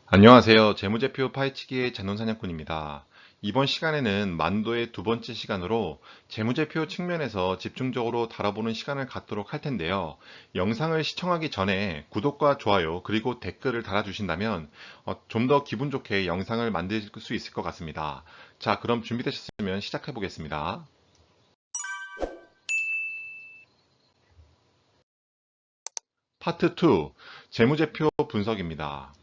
안녕하세요. 재무제표 파헤치기의 잔논사냥꾼입니다. 이번 시간에는 만도의 두 번째 시간으로 재무제표 측면에서 집중적으로 다뤄보는 시간을 갖도록 할 텐데요. 영상을 시청하기 전에 구독과 좋아요 그리고 댓글을 달아주신다면 좀 더 기분 좋게 영상을 만들 수 있을 것 같습니다. 자, 그럼 준비되셨으면 시작해 보겠습니다. 파트 2, 재무제표 분석입니다.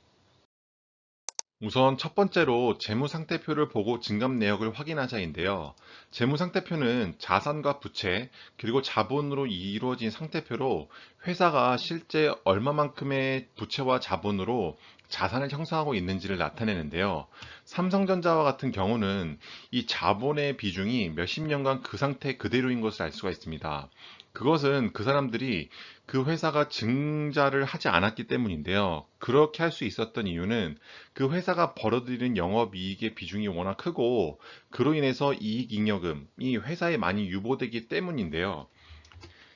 우선 첫 번째로 재무상태표를 보고 증감 내역을 확인하자인데요. 재무상태표는 자산과 부채, 그리고 자본으로 이루어진 상태표로 회사가 실제 얼마만큼의 부채와 자본으로 자산을 형성하고 있는지를 나타내는데요. 삼성전자와 같은 경우는 이 자본의 비중이 몇십 년간 그 상태 그대로인 것을 알 수가 있습니다. 그것은 그 사람들이 그 회사가 증자를 하지 않았기 때문인데요. 그렇게 할 수 있었던 이유는 그 회사가 벌어들이는 영업이익의 비중이 워낙 크고 그로 인해서 이익잉여금이 회사에 많이 유보되기 때문인데요.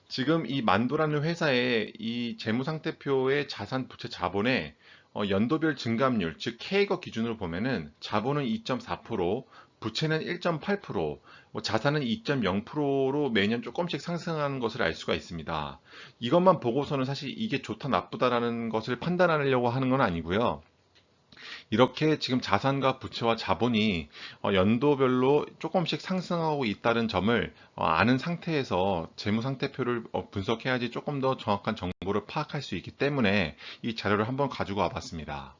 지금 이 만도라는 회사의 이 재무상태표의 자산, 부채, 자본의 연도별 증감률, 즉 K거 기준으로 보면은 자본은 2.4%, 부채는 1.8%, 자산은 2.0%로 매년 조금씩 상승하는 것을 알 수가 있습니다. 이것만 보고서는 사실 이게 좋다 나쁘다라는 것을 판단하려고 하는 건 아니고요. 이렇게 지금 자산과 부채와 자본이 연도별로 조금씩 상승하고 있다는 점을 아는 상태에서 재무상태표를 분석해야지 조금 더 정확한 정보를 파악할 수 있기 때문에 이 자료를 한번 가지고 와봤습니다.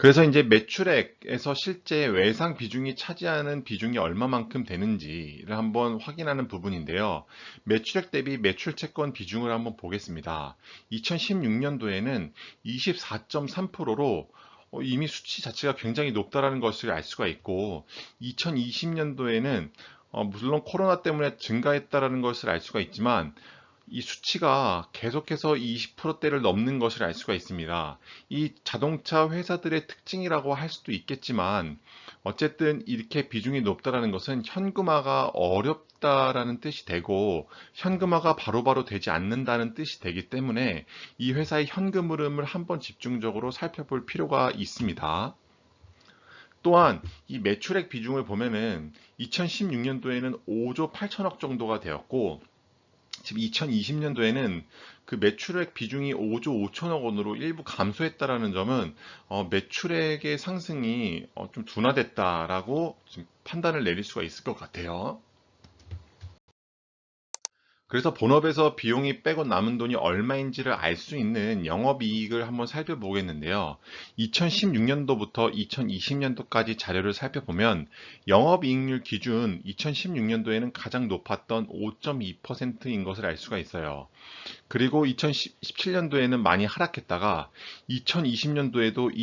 그래서 이제 매출액에서 실제 외상 비중이 차지하는 비중이 얼마만큼 되는지를 한번 확인하는 부분인데요. 매출액 대비 매출 채권 비중을 한번 보겠습니다. 2016년도에는 24.3%로 이미 수치 자체가 굉장히 높다라는 것을 알 수가 있고, 2020년도에는 물론 코로나 때문에 증가했다라는 것을 알 수가 있지만 이 수치가 계속해서 20%대를 넘는 것을 알 수가 있습니다. 이 자동차 회사들의 특징이라고 할 수도 있겠지만 어쨌든 이렇게 비중이 높다라는 것은 현금화가 어렵다라는 뜻이 되고 현금화가 바로바로 되지 않는다는 뜻이 되기 때문에 이 회사의 현금 흐름을 한번 집중적으로 살펴볼 필요가 있습니다. 또한 이 매출액 비중을 보면은 2016년도에는 5조 8천억 정도가 되었고 지금 2020년도에는 그 매출액 비중이 5조 5천억 원으로 일부 감소했다라는 점은 매출액의 상승이 좀 둔화됐다라고 지금 판단을 내릴 수가 있을 것 같아요. 그래서 본업에서 비용이 빼고 남은 돈이 얼마인지를 알 수 있는 영업이익을 한번 살펴보겠는데요. 2016년도부터 2020년도까지 자료를 살펴보면 영업이익률 기준 2016년도에는 가장 높았던 5.2%인 것을 알 수가 있어요. 그리고 2017년도에는 많이 하락했다가 2020년도에도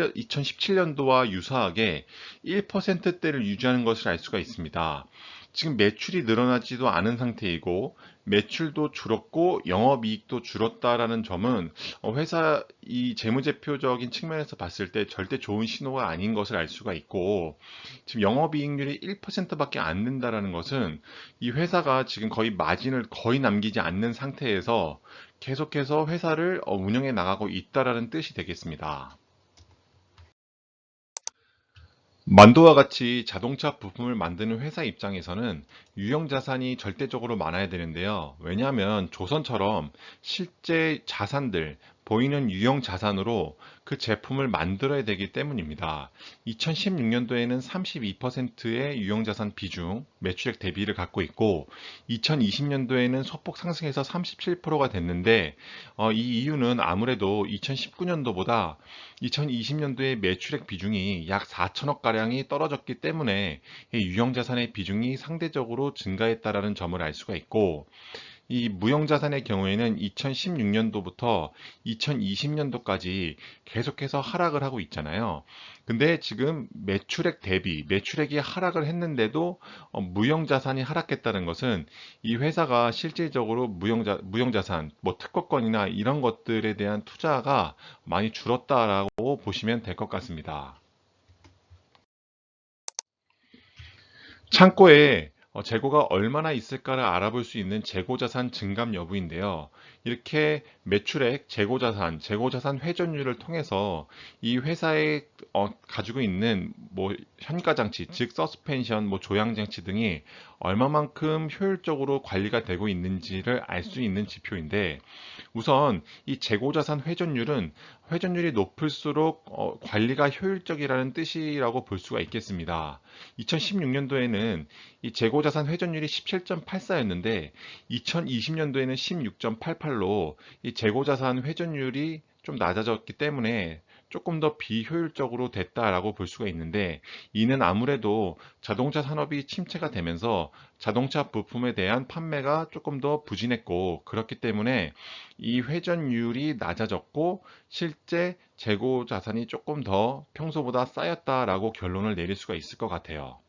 2017년도와 유사하게 1%대를 유지하는 것을 알 수가 있습니다. 지금 매출이 늘어나지도 않은 상태이고 매출도 줄었고 영업이익도 줄었다라는 점은 회사 이 재무제표적인 측면에서 봤을 때 절대 좋은 신호가 아닌 것을 알 수가 있고 지금 영업이익률이 1%밖에 안 된다라는 것은 이 회사가 지금 거의 마진을 거의 남기지 않는 상태에서 계속해서 회사를 운영해 나가고 있다라는 뜻이 되겠습니다. 만도와 같이 자동차 부품을 만드는 회사 입장에서는 유형 자산이 절대적으로 많아야 되는데요. 왜냐하면 조선처럼 실제 자산들, 보이는 유형 자산으로 그 제품을 만들어야 되기 때문입니다. 2016년도에는 32%의 유형 자산 비중, 매출액 대비를 갖고 있고 2020년도에는 소폭 상승해서 37%가 됐는데 이 이유는 아무래도 2019년도보다 2020년도에 매출액 비중이 약 4천억 가량이 떨어졌기 때문에 유형자산의 비중이 상대적으로 증가했다라는 점을 알 수가 있고 이 무형자산의 경우에는 2016년도부터 2020년도까지 계속해서 하락을 하고 있잖아요. 근데 지금 매출액 대비 매출액이 하락을 했는데도 무형자산이 하락했다는 것은 이 회사가 실질적으로 무형자산, 뭐 특허권이나 이런 것들에 대한 투자가 많이 줄었다라고 보시면 될 것 같습니다. 창고에 재고가 얼마나 있을까를 알아볼 수 있는 재고자산 증감 여부인데요. 이렇게 매출액, 재고자산 회전율을 통해서 이 회사에 가지고 있는 뭐 현가장치, 즉 서스펜션, 뭐 조향장치 등이 얼마만큼 효율적으로 관리가 되고 있는지를 알 수 있는 지표인데, 우선 이 재고자산 회전율은 회전율이 높을수록 관리가 효율적이라는 뜻이라고 볼 수가 있겠습니다. 2016년도에는 이 재고자산 회전율이 17.84였는데 2020년도에는 16.88로 이 재고자산 회전율이 좀 낮아졌기 때문에 조금 더 비효율적으로 됐다라고 볼 수가 있는데, 이는 아무래도 자동차 산업이 침체가 되면서 자동차 부품에 대한 판매가 조금 더 부진했고, 그렇기 때문에 이 회전율이 낮아졌고 실제 재고 자산이 조금 더 평소보다 쌓였다라고 결론을 내릴 수가 있을 것 같아요.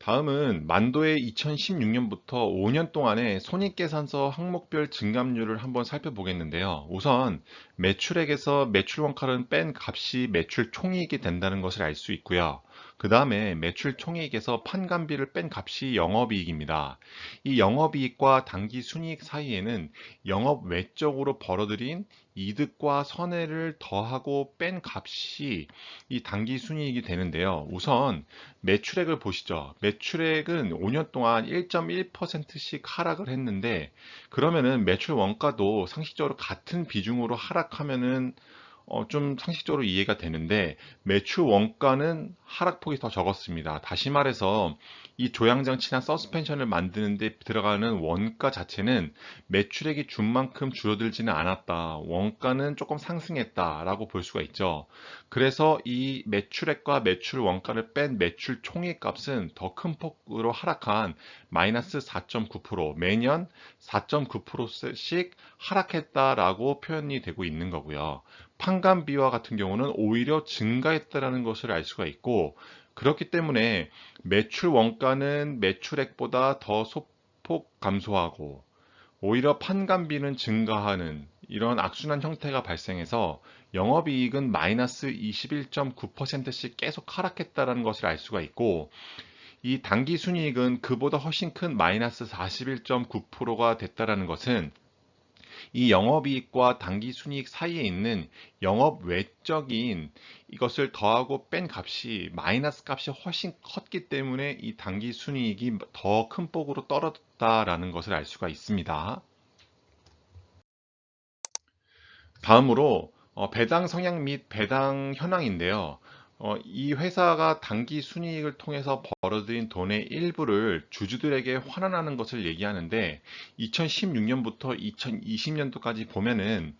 다음은 만도의 2016년부터 5년 동안의 손익계산서 항목별 증감률을 한번 살펴보겠는데요. 우선 매출액에서 매출 원가를 뺀 값이 매출 총이익이 된다는 것을 알 수 있고요. 그 다음에 매출 총이익에서 판관비를 뺀 값이 영업이익입니다. 이 영업이익과 당기순이익 사이에는 영업 외적으로 벌어들인 이득과 손해를 더하고 뺀 값이 이 당기순이익이 되는데요. 우선 매출액을 보시죠. 매출액은 5년 동안 1.1%씩 하락을 했는데, 그러면은 매출 원가도 상식적으로 같은 비중으로 하락하면은 좀 상식적으로 이해가 되는데, 매출 원가는 하락폭이 더 적었습니다. 다시 말해서 이 조향장치나 서스펜션을 만드는 데 들어가는 원가 자체는 매출액이 준 만큼 줄어들지는 않았다. 원가는 조금 상승했다라고 볼 수가 있죠. 그래서 이 매출액과 매출 원가를 뺀 매출 총액 값은 더 큰 폭으로 하락한 마이너스 4.9%, 매년 4.9%씩 하락했다라고 표현이 되고 있는 거고요. 판관비와 같은 경우는 오히려 증가했다라는 것을 알 수가 있고, 그렇기 때문에 매출 원가는 매출액보다 더 소폭 감소하고 오히려 판관비는 증가하는 이런 악순환 형태가 발생해서 영업이익은 마이너스 21.9%씩 계속 하락했다는 것을 알 수가 있고, 이 당기순이익은 그보다 훨씬 큰 마이너스 41.9%가 됐다는 것은 이 영업이익과 당기순이익 사이에 있는 영업 외적인 이것을 더하고 뺀 값이 마이너스 값이 훨씬 컸기 때문에 이 당기순이익이 더 큰 폭으로 떨어졌다라는 것을 알 수가 있습니다. 다음으로 배당 성향 및 배당 현황인데요. 이 회사가 당기 순이익을 통해서 벌어들인 돈의 일부를 주주들에게 환원하는 것을 얘기하는데, 2016년부터 2020년도까지 보면은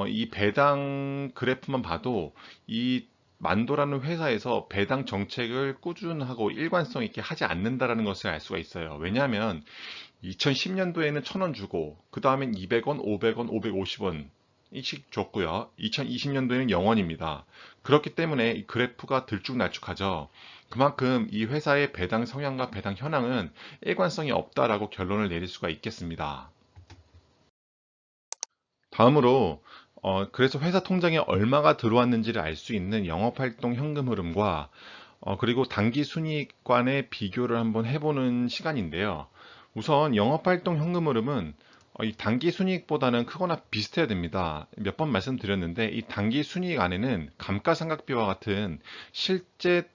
이 배당 그래프만 봐도 이 만도라는 회사에서 배당 정책을 꾸준하고 일관성 있게 하지 않는다라는 것을 알 수가 있어요. 왜냐하면 2010년도에는 1,000원 주고, 그 다음엔 200원, 500원, 550원 이씩 줬고요. 2020년도에는 0원입니다. 그렇기 때문에 이 그래프가 들쭉날쭉하죠. 그만큼 이 회사의 배당 성향과 배당 현황은 일관성이 없다라고 결론을 내릴 수가 있겠습니다. 다음으로 그래서 회사 통장에 얼마가 들어왔는지를 알 수 있는 영업활동 현금 흐름과 그리고 단기 순이익관의 비교를 한번 해보는 시간인데요. 우선 영업활동 현금 흐름은 이 단기 순이익보다는 크거나 비슷해야 됩니다. 몇 번 말씀드렸는데 이 단기 순이익 안에는 감가상각비와 같은 실제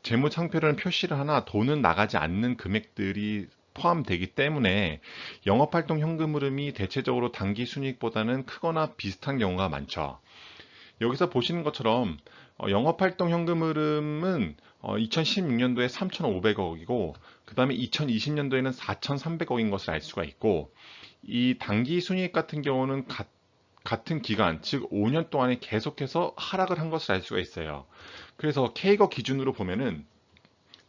재무상표라는 표시를 하나 돈은 나가지 않는 금액들이 포함되기 때문에 영업활동 현금 흐름이 대체적으로 단기 순이익보다는 크거나 비슷한 경우가 많죠. 여기서 보시는 것처럼 영업활동 현금 흐름은 2016년도에 3,500억이고, 그 다음에 2020년도에는 4,300억인 것을 알 수가 있고, 이 당기 순이익 같은 경우는 같은 기간, 즉 5년 동안에 계속해서 하락을 한 것을 알 수가 있어요. 그래서 K거 기준으로 보면은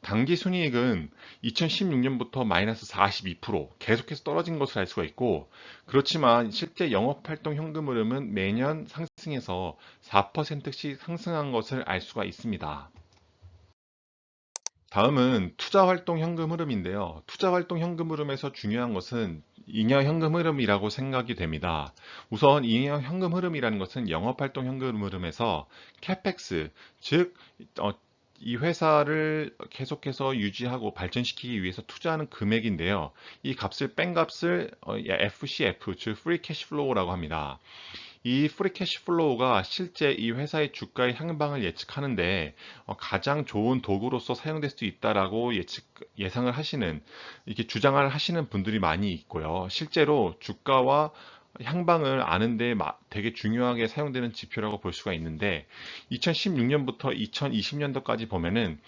당기 순이익은 2016년부터 마이너스 42% 계속해서 떨어진 것을 알 수가 있고, 그렇지만 실제 영업활동 현금 흐름은 매년 상승해서 4%씩 상승한 것을 알 수가 있습니다. 다음은 투자활동 현금 흐름인데요. 투자활동 현금 흐름에서 중요한 것은 잉여 현금 흐름이라고 생각이 됩니다. 우선 잉여 현금 흐름이라는 것은 영업활동 현금 흐름에서 캐펙스, 즉 이 회사를 계속해서 유지하고 발전시키기 위해서 투자하는 금액인데요. 이 값을 뺀 값을 FCF, 즉 Free Cash Flow라고 합니다. 이 프리 캐시 플로우가 실제 이 회사의 주가의 향방을 예측하는데 가장 좋은 도구로서 사용될 수 있다라고 예상을 하시는, 이렇게 주장을 하시는 분들이 많이 있고요. 실제로 주가와 향방을 아는데 되게 중요하게 사용되는 지표라고 볼 수가 있는데, 2016년부터 2020년도까지 보면은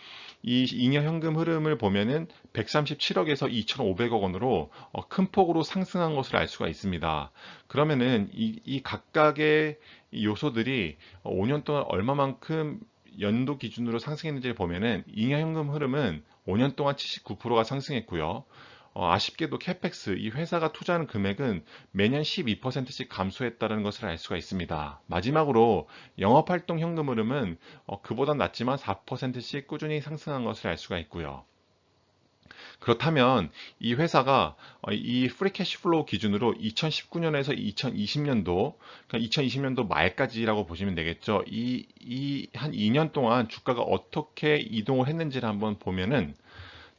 이 잉여 현금 흐름을 보면은 137억에서 2,500억 원으로 큰 폭으로 상승한 것을 알 수가 있습니다. 그러면은 이 각각의 요소들이 5년 동안 얼마만큼 연도 기준으로 상승했는지를 보면은 잉여 현금 흐름은 5년 동안 79%가 상승했고요. 아쉽게도 캐펙스, 이 회사가 투자하는 금액은 매년 12%씩 감소했다는 것을 알 수가 있습니다. 마지막으로 영업활동 현금 흐름은 그보다 낮지만 4%씩 꾸준히 상승한 것을 알 수가 있고요. 그렇다면 이 회사가 이 프리 캐시 플로우 기준으로 2019년에서 2020년도, 그러니까 2020년도 말까지라고 보시면 되겠죠. 한 2년 동안 주가가 어떻게 이동을 했는지를 한번 보면은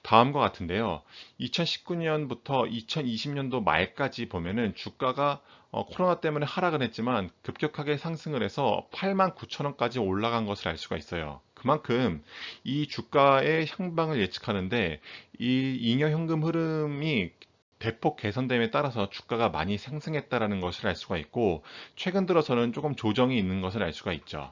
다음과 같은데요. 2019년부터 2020년도 말까지 보면은 주가가 코로나 때문에 하락을 했지만 급격하게 상승을 해서 8만 9천 원까지 올라간 것을 알 수가 있어요. 그만큼 이 주가의 향방을 예측하는데 이 잉여 현금 흐름이 대폭 개선됨에 따라서 주가가 많이 상승했다라는 것을 알 수가 있고, 최근 들어서는 조금 조정이 있는 것을 알 수가 있죠.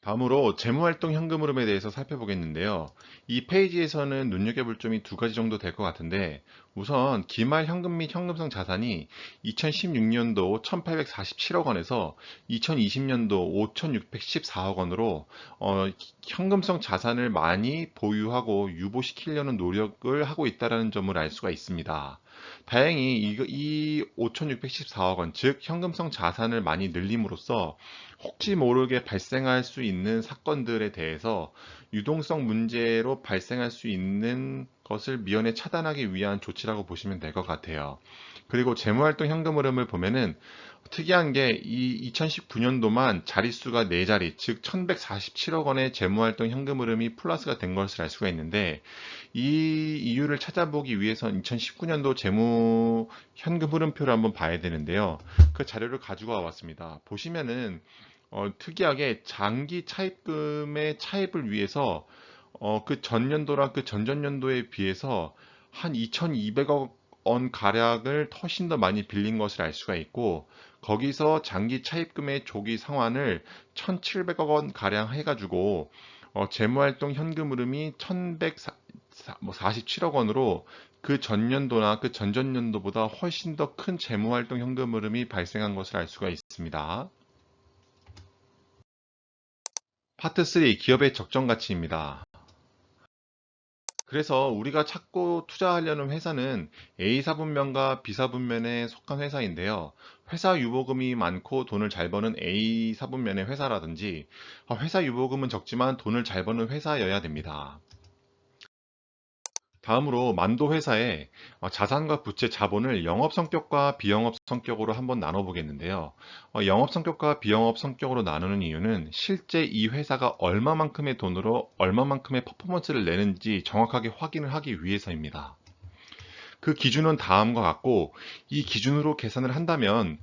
다음으로 재무활동 현금 흐름에 대해서 살펴보겠는데요. 이 페이지에서는 눈여겨볼 점이 두 가지 정도 될 것 같은데, 우선 기말 현금 및 현금성 자산이 2016년도 1,847억 원에서 2020년도 5,614억 원으로 현금성 자산을 많이 보유하고 유보시키려는 노력을 하고 있다는 점을 알 수가 있습니다. 다행히 이 5,614억 원, 즉 현금성 자산을 많이 늘림으로써 혹시 모르게 발생할 수 있는 사건들에 대해서 유동성 문제로 발생할 수 있는 것을 미연에 차단하기 위한 조치라고 보시면 될 것 같아요. 그리고 재무활동 현금 흐름을 보면은 특이한 게 이 2019년도만 자릿수가 4자리, 즉 1147억 원의 재무활동 현금 흐름이 플러스가 된 것을 알 수가 있는데, 이 이유를 찾아보기 위해선 2019년도 재무 현금 흐름표를 한번 봐야 되는데요. 그 자료를 가지고 와봤습니다. 보시면은 특이하게 장기 차입금의 차입을 위해서 그 전년도랑 그 전전년도에 비해서 한 2,200억 원 가량을 훨씬 더 많이 빌린 것을 알 수가 있고, 거기서 장기 차입금의 조기 상환을 1,700억 원 가량 해가지고 재무활동 현금 흐름이 1,147억 원으로 그 전년도나 그 전전년도보다 훨씬 더 큰 재무활동 현금 흐름이 발생한 것을 알 수가 있습니다. 파트 3, 기업의 적정 가치입니다. 그래서 우리가 찾고 투자하려는 회사는 A사분면과 B사분면에 속한 회사인데요. 회사 유보금이 많고 돈을 잘 버는 A사분면의 회사라든지, 회사 유보금은 적지만 돈을 잘 버는 회사여야 됩니다. 다음으로 만도 회사의 자산과 부채 자본을 영업 성격과 비영업 성격으로 한번 나눠 보겠는데요. 영업 성격과 비영업 성격으로 나누는 이유는 실제 이 회사가 얼마만큼의 돈으로 얼마만큼의 퍼포먼스를 내는지 정확하게 확인을 하기 위해서입니다. 그 기준은 다음과 같고, 이 기준으로 계산을 한다면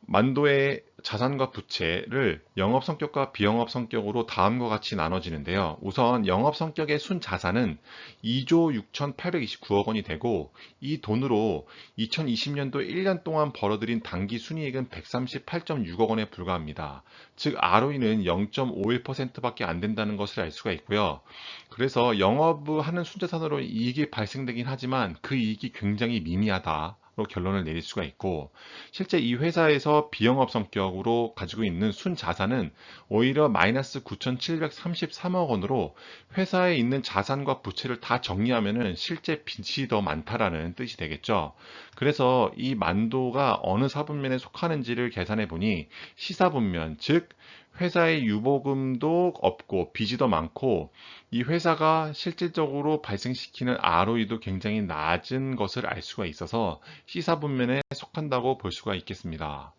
만도의 자산과 부채를 영업 성격과 비영업 성격으로 다음과 같이 나눠지는데요. 우선 영업 성격의 순자산은 2조 6,829억 원이 되고, 이 돈으로 2020년도 1년 동안 벌어들인 당기 순이익은 138.6억 원에 불과합니다. 즉 ROE는 0.51%밖에 안 된다는 것을 알 수가 있고요. 그래서 영업하는 순자산으로 이익이 발생되긴 하지만 그 이익이 굉장히 미미하다 로 결론을 내릴 수가 있고, 실제 이 회사에서 비영업 성격으로 가지고 있는 순자산은 오히려 마이너스 9,733억 원으로 회사에 있는 자산과 부채를 다 정리하면은 실제 빚이 더 많다라는 뜻이 되겠죠. 그래서 이 만도가 어느 사분면에 속하는지를 계산해 보니 시사분면, 즉 회사의 유보금도 없고 빚이 더 많고 이 회사가 실질적으로 발생시키는 ROE도 굉장히 낮은 것을 알 수가 있어서 시사분면에 속한다고 볼 수가 있겠습니다.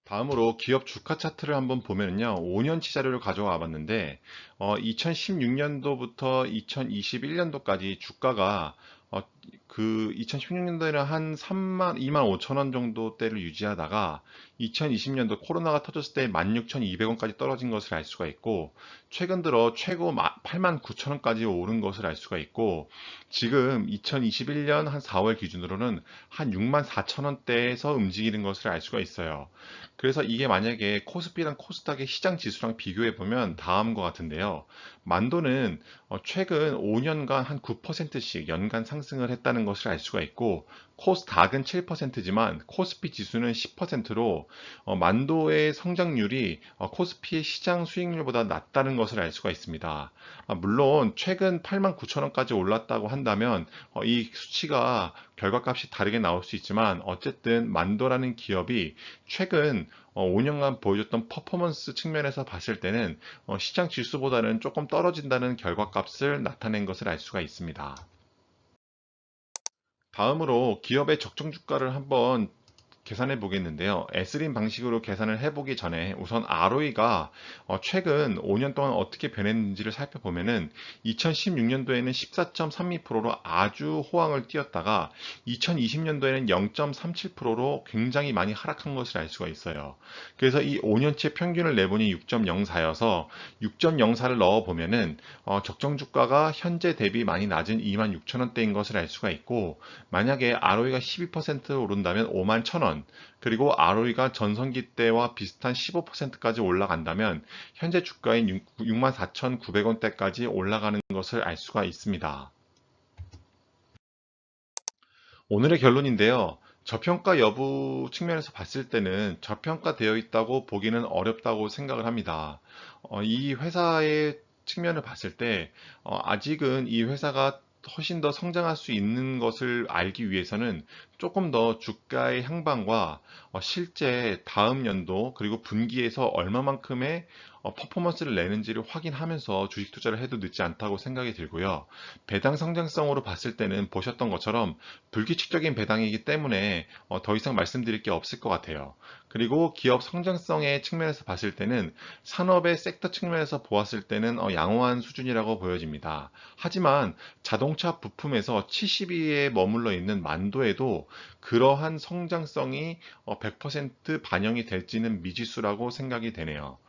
다음으로 기업 주가 차트를 한번 보면요. 5년치 자료를 가져와 봤는데, 2016년도부터 2021년도까지 주가가, 어, 그 2016년도에는 한 2만 5천 원 정도대를 유지하다가 2020년도 코로나가 터졌을 때 16,200원까지 떨어진 것을 알 수가 있고, 최근 들어 최고 8만 9천 원까지 오른 것을 알 수가 있고, 지금 2021년 한 4월 기준으로는 한 6만 4천 원대에서 움직이는 것을 알 수가 있어요. 그래서 이게 만약에 코스피랑 코스닥의 시장 지수랑 비교해 보면 다음과 같은데요. 만도는 최근 5년간 한 9%씩 연간 상승을 했다는 것을 알 수가 있고, 코스닥은 7%지만 코스피 지수는 10%로 만도의 성장률이 코스피의 시장 수익률보다 낮다는 것을 알 수가 있습니다. 물론 최근 8만 9천 원까지 올랐다고 한다면 이 수치가 결과값이 다르게 나올 수 있지만, 어쨌든 만도라는 기업이 최근 5년간 보여줬던 퍼포먼스 측면에서 봤을 때는 시장 지수보다는 조금 떨어진다는 결과값을 나타낸 것을 알 수가 있습니다. 다음으로 기업의 적정 주가를 한번 계산해 보겠는데요. 에스린 방식으로 계산을 해보기 전에 우선 ROE가 최근 5년 동안 어떻게 변했는지를 살펴보면은 2016년도에는 14.32%로 아주 호황을 띄었다가 2020년도에는 0.37%로 굉장히 많이 하락한 것을 알 수가 있어요. 그래서 이 5년치 평균을 내보니 6.04여서 6.04를 넣어보면은 적정 주가가 현재 대비 많이 낮은 2만 6천 원대인 것을 알 수가 있고, 만약에 ROE가 12% 오른다면 5만 1,000원, 그리고 ROE가 전성기 때와 비슷한 15%까지 올라간다면 현재 주가인 64,900원대까지 올라가는 것을 알 수가 있습니다. 오늘의 결론인데요. 저평가 여부 측면에서 봤을 때는 저평가되어 있다고 보기는 어렵다고 생각을 합니다. 이 회사의 측면을 봤을 때 아직은 이 회사가 훨씬 더 성장할 수 있는 것을 알기 위해서는 조금 더 주가의 향방과 실제 다음 연도 그리고 분기에서 얼마만큼의 퍼포먼스를 내는지를 확인하면서 주식 투자를 해도 늦지 않다고 생각이 들고요. 배당 성장성으로 봤을 때는 보셨던 것처럼 불규칙적인 배당이기 때문에 더 이상 말씀드릴 게 없을 것 같아요. 그리고 기업 성장성의 측면에서 봤을 때는 산업의 섹터 측면에서 보았을 때는 양호한 수준이라고 보여집니다. 하지만 자동차 부품에서 70위에 머물러 있는 만도에도 그러한 성장성이 100% 반영이 될지는 미지수라고 생각이 되네요.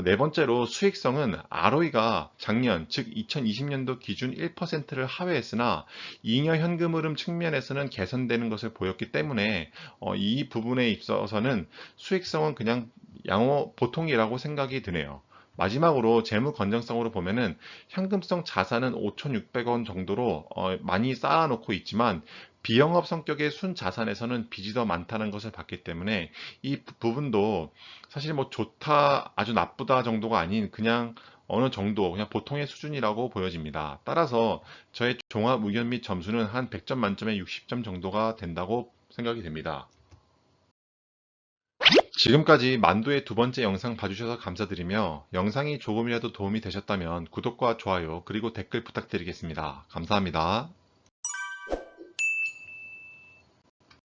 네 번째로 수익성은 ROE가 작년, 즉 2020년도 기준 1%를 하회했으나 잉여 현금 흐름 측면에서는 개선되는 것을 보였기 때문에 이 부분에 있어서는 수익성은 그냥 양호 보통이라고 생각이 드네요. 마지막으로 재무 건전성으로 보면은 현금성 자산은 5,600원 정도로 많이 쌓아놓고 있지만 비영업 성격의 순자산에서는 빚이 더 많다는 것을 봤기 때문에 이 부분도 사실 뭐 좋다, 아주 나쁘다 정도가 아닌 그냥 어느 정도 그냥 보통의 수준이라고 보여집니다. 따라서 저의 종합 의견 및 점수는 한 100점 만점에 60점 정도가 된다고 생각이 됩니다. 지금까지 만두의 두 번째 영상 봐주셔서 감사드리며, 영상이 조금이라도 도움이 되셨다면 구독과 좋아요 그리고 댓글 부탁드리겠습니다. 감사합니다.